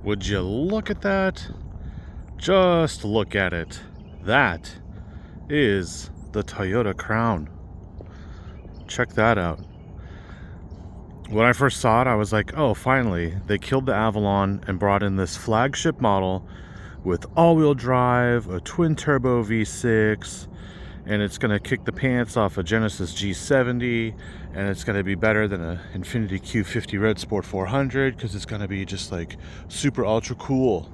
Would you look at that? Just look at it. That is the Toyota Crown. Check that out. When I first saw it, I was like, oh, finally, they killed the Avalon and brought in this flagship model with all-wheel drive, a twin-turbo V6, and it's going to kick the pants off a Genesis G70, and it's going to be better than a Infiniti Q50 Red Sport 400 because it's going to be just like super ultra cool.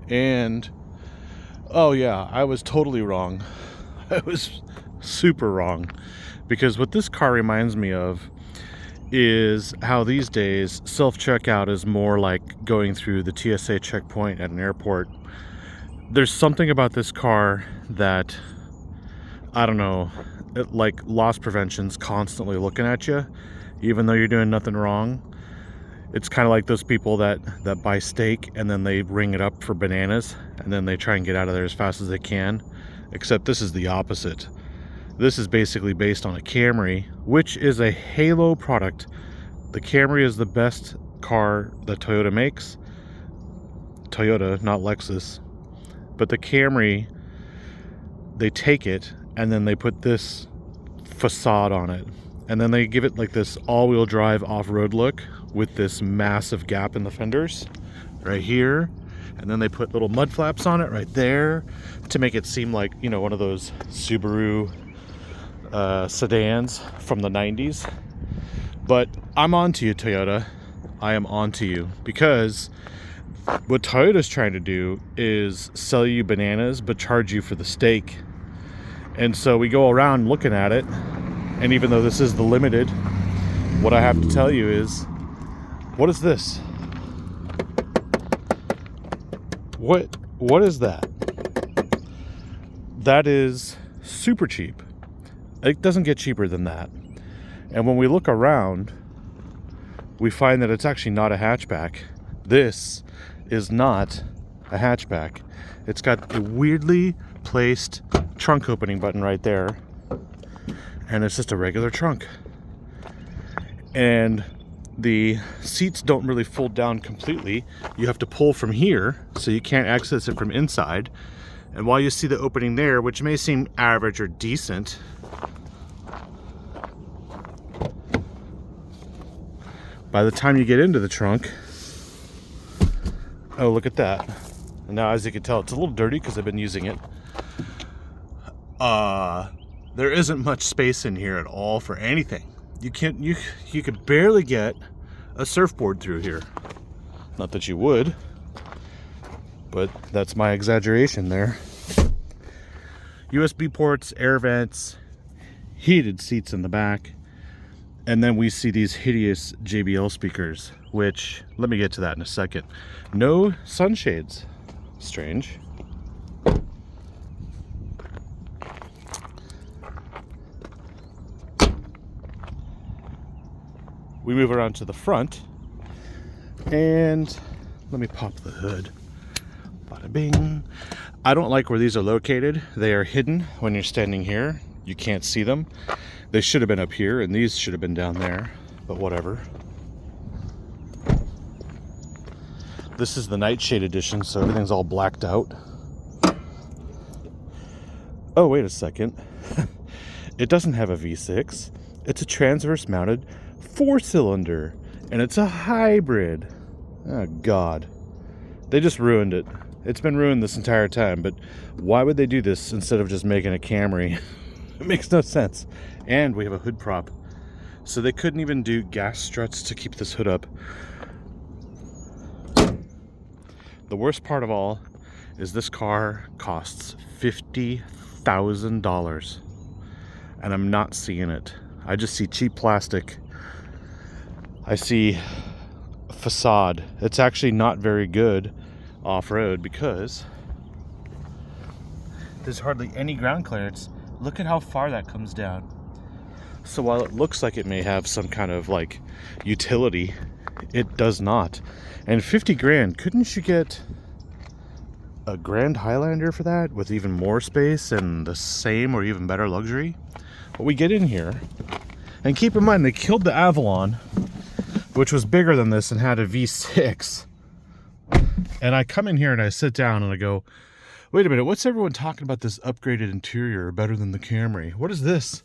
And oh yeah, I was totally wrong. I was super wrong, because what this car reminds me of is how these days self-checkout is more like going through the TSA checkpoint at an airport. There's something about this car that, I don't know, like loss prevention's constantly looking at you, even though you're doing nothing wrong. It's kind of like those people that buy steak and then they ring it up for bananas and then they try and get out of there as fast as they can. Except this is the opposite. This is basically based on a Camry, which is a Halo product. The Camry is the best car that Toyota makes. Toyota, not Lexus. But the Camry, they take it and then they put this facade on it. And then they give it like this all-wheel drive off-road look with this massive gap in the fenders right here. And then they put little mud flaps on it right there to make it seem like, you know, one of those Subaru sedans from the 90s. But I'm on to you, Toyota. I am on to you, because what Toyota's trying to do is sell you bananas but charge you for the steak. And so we go around looking at it, and even though this is the limited, what I have to tell you is, what is this? What is that? That is super cheap. It doesn't get cheaper than that. And when we look around, we find that it's actually not a hatchback. This is not a hatchback. It's got a weirdly placed trunk opening button right there, and it's just a regular trunk. And the seats don't really fold down completely. You have to pull from here, so you can't access it from inside. And while you see the opening there, which may seem average or decent, by the time you get into the trunk, oh, look at that. And now, as you can tell, it's a little dirty because I've been using it. There isn't much space in here at all for anything. You could barely get a surfboard through here. Not that you would, but that's my exaggeration there. USB ports, air vents, heated seats in the back, and then we see these hideous JBL speakers, which, let me get to that in a second. No sunshades. Strange. We move around to the front, and let me pop the hood. Bada bing. I don't like where these are located. They are hidden when you're standing here. You can't see them. They should have been up here, and these should have been down there, but whatever. This is the Nightshade edition, so everything's all blacked out. Oh, wait a second. It doesn't have a V6. It's a transverse mounted 4-cylinder, and it's a hybrid. Oh God, they just ruined it. It's been ruined this entire time, but why would they do this instead of just making a Camry? It makes no sense. And we have a hood prop, so they couldn't even do gas struts to keep this hood up. The worst part of all is this car costs $50,000, and I'm not seeing it. I just see cheap plastic. I see a facade. It's actually not very good off-road because there's hardly any ground clearance. Look at how far that comes down. So while it looks like it may have some kind of like utility, it does not. And 50 grand, couldn't you get a Grand Highlander for that with even more space and the same or even better luxury? But we get in here, and keep in mind they killed the Avalon, which was bigger than this and had a V6. And I come in here and I sit down and I go, wait a minute, what's everyone talking about this upgraded interior better than the Camry? What is this?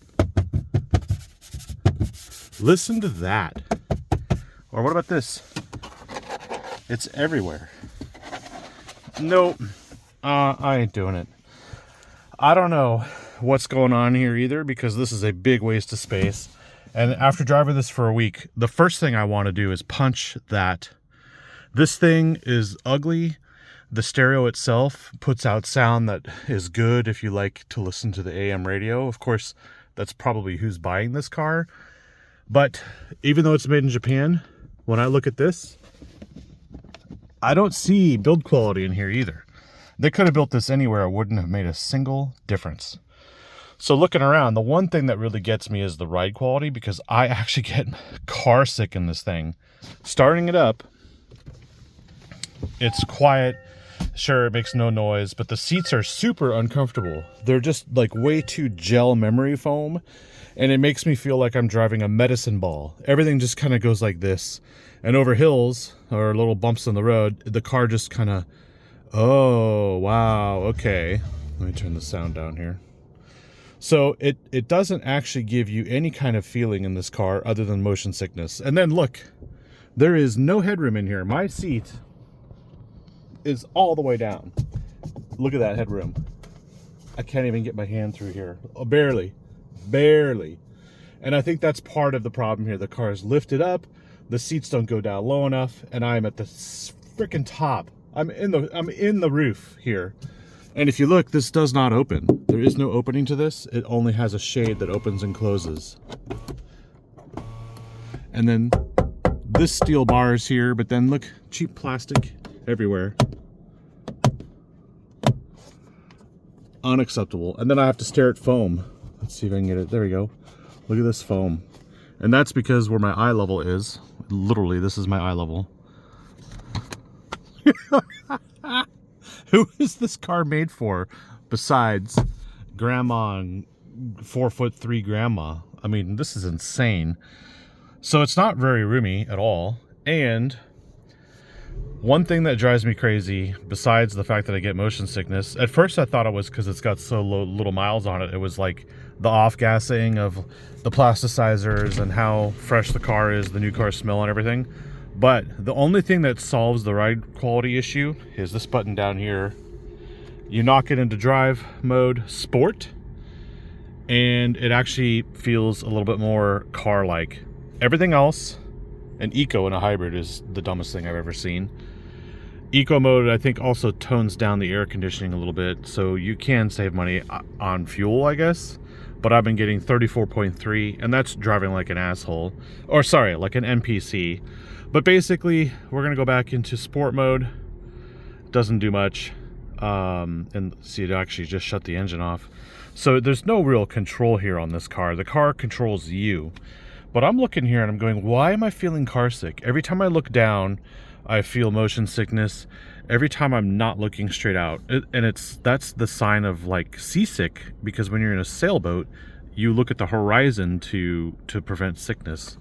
Listen to that. Or what about this? It's everywhere. Nope. I ain't doing it. I don't know what's going on here either, because this is a big waste of space. And after driving this for a week, the first thing I want to do is punch that. This thing is ugly. The stereo itself puts out sound that is good if you like to listen to the AM radio. Of course, that's probably who's buying this car. But even though it's made in Japan, when I look at this, I don't see build quality in here either. They could have built this anywhere. It wouldn't have made a single difference. So looking around, the one thing that really gets me is the ride quality, because I actually get car sick in this thing. Starting it up, it's quiet. Sure, it makes no noise, but the seats are super uncomfortable. They're just like way too gel memory foam, and it makes me feel like I'm driving a medicine ball. Everything just kind of goes like this. And over hills or little bumps in the road, the car just kind of, oh, wow, okay. Let me turn the sound down here. So it doesn't actually give you any kind of feeling in this car other than motion sickness. And then look, there is no headroom in here. My seat is all the way down. Look at that headroom. I can't even get my hand through here. Oh, barely. And I think that's part of the problem here. The car is lifted up, the seats don't go down low enough, and I'm at the freaking top. I'm in the roof here. And if you look, this does not open. There is no opening to this. It only has a shade that opens and closes. And then this steel bar is here, but then look, cheap plastic everywhere. Unacceptable. And then I have to stare at foam. Let's see if I can get it. There we go. Look at this foam. And that's because where my eye level is. Literally, this is my eye level. Who is this car made for besides grandma and 4'3" grandma? I mean, this is insane. So it's not very roomy at all. And one thing that drives me crazy, besides the fact that I get motion sickness, at first I thought it was because it's got so little miles on it. It was like the off-gassing of the plasticizers and how fresh the car is, the new car smell and everything. But the only thing that solves the ride quality issue is this button down here. You knock it into drive mode, sport, and it actually feels a little bit more car-like. Everything else, and eco in a hybrid is the dumbest thing I've ever seen. Eco mode, I think, also tones down the air conditioning a little bit, so you can save money on fuel, I guess. But I've been getting 34.3, and that's driving like an asshole. Or sorry, like an NPC. But basically, we're going to go back into sport mode. Doesn't do much. And see, it actually just shut the engine off. So there's no real control here on this car. The car controls you. But I'm looking here and I'm going, why am I feeling car sick? Every time I look down, I feel motion sickness. Every time I'm not looking straight out. That's the sign of like seasick, because when you're in a sailboat, you look at the horizon to prevent sickness.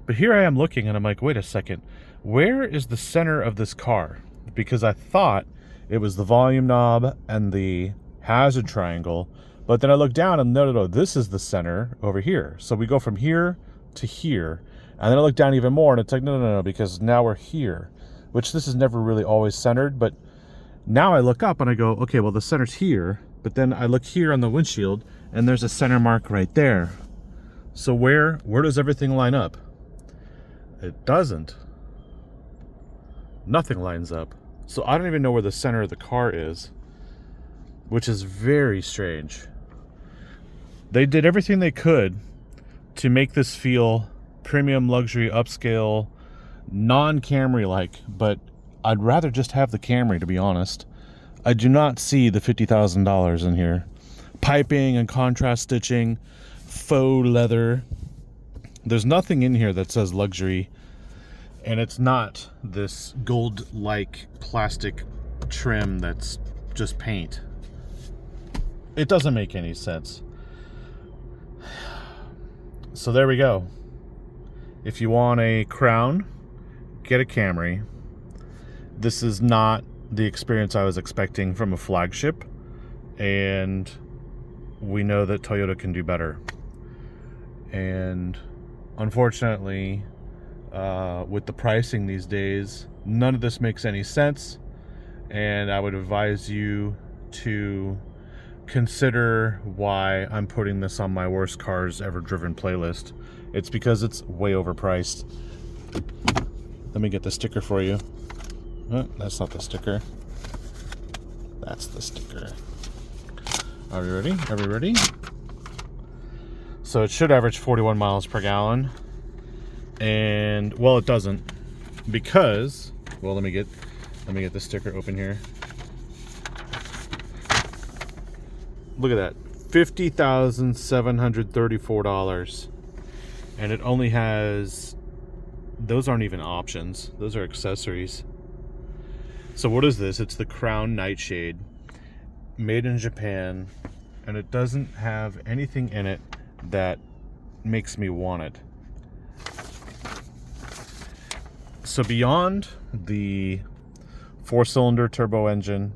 But here I am looking and I'm like, wait a second, where is the center of this car? Because I thought it was the volume knob and the hazard triangle, but then I look down and no, this is the center over here. So we go from here to here, and then I look down even more and it's like, no, because now we're here, which this is never really always centered. But now I look up and I go, okay, well the center's here, but then I look here on the windshield and there's a center mark right there. So where does everything line up? It doesn't. Nothing lines up. So I don't even know where the center of the car is, which is very strange. They did everything they could to make this feel premium, luxury, upscale, non-Camry like, but I'd rather just have the Camry, to be honest. I do not see the $50,000 in here. Piping and contrast stitching, faux leather. There's nothing in here that says luxury, and it's not this gold-like plastic trim that's just paint. It doesn't make any sense. So there we go. If you want a Crown, get a Camry. This is not the experience I was expecting from a flagship, and we know that Toyota can do better. And unfortunately, with the pricing these days, none of this makes any sense, and I would advise you to consider why I'm putting this on my worst cars ever driven playlist. It's because it's way overpriced. Let me get the sticker for you. That's not the sticker. That's the sticker. Are we ready? Are we ready? So it should average 41 miles per gallon. And, well, it doesn't. Because, well, let me get the sticker open here. Look at that. $50,734. And it only has, those aren't even options. Those are accessories. So what is this? It's the Crown Nightshade, made in Japan, and it doesn't have anything in it that makes me want it. So beyond the 4-cylinder turbo engine,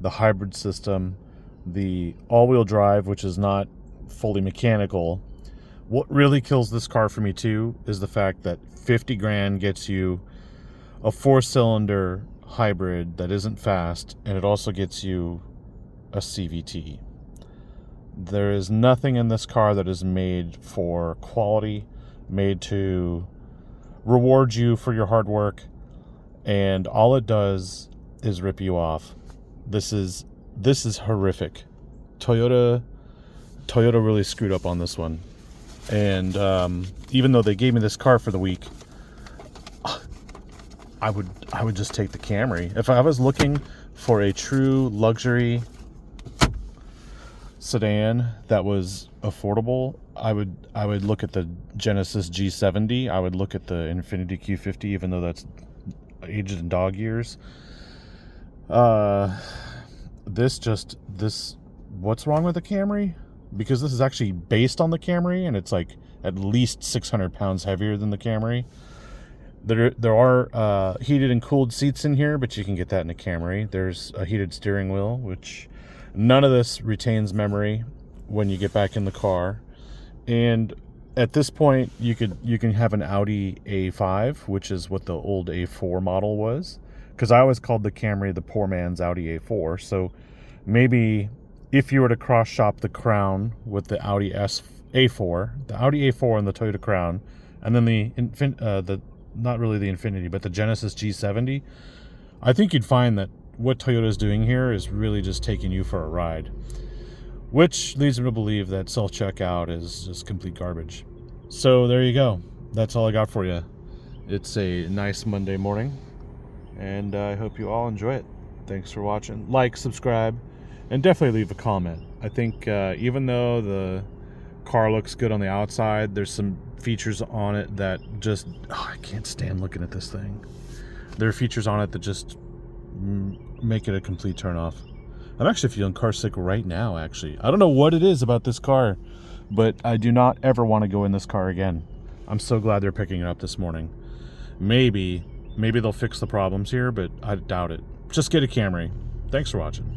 the hybrid system, the all-wheel drive, which is not fully mechanical, what really kills this car for me too is the fact that 50 grand gets you a 4-cylinder hybrid that isn't fast, and it also gets you a CVT. There is nothing in this car that is made for quality, made to reward you for your hard work, and all it does is rip you off. This is horrific. Toyota really screwed up on this one. And even though they gave me this car for the week, I would just take the Camry. If I was looking for a true luxury sedan that was affordable, I would look at the Genesis G70. I would look at the Infiniti Q50, even though that's aged in dog years. What's wrong with the Camry? Because this is actually based on the Camry, and it's like at least 600 pounds heavier than the Camry. There are heated and cooled seats in here, but you can get that in a Camry. There's a heated steering wheel, which none of this retains memory when you get back in the car. And at this point, you can have an Audi A5, which is what the old A4 model was. Because I always called the Camry the poor man's Audi A4. So maybe if you were to cross shop the Crown with the Audi A4, the Audi A4 and the Toyota Crown, and then the not really the Infiniti, but the Genesis G70, I think you'd find that what Toyota is doing here is really just taking you for a ride, which leads me to believe that self-checkout is just complete garbage. So there you go. That's all I got for you. It's a nice Monday morning, and I hope you all enjoy it. Thanks for watching. Like, subscribe, and definitely leave a comment. I think even though the car looks good on the outside, there's some features on it that just, I can't stand looking at this thing. There are features on it that just make it a complete turnoff. I'm actually feeling car sick right now, actually. I don't know what it is about this car, but I do not ever want to go in this car again. I'm so glad they're picking it up this morning. Maybe they'll fix the problems here, but I doubt it. Just get a Camry. Thanks for watching.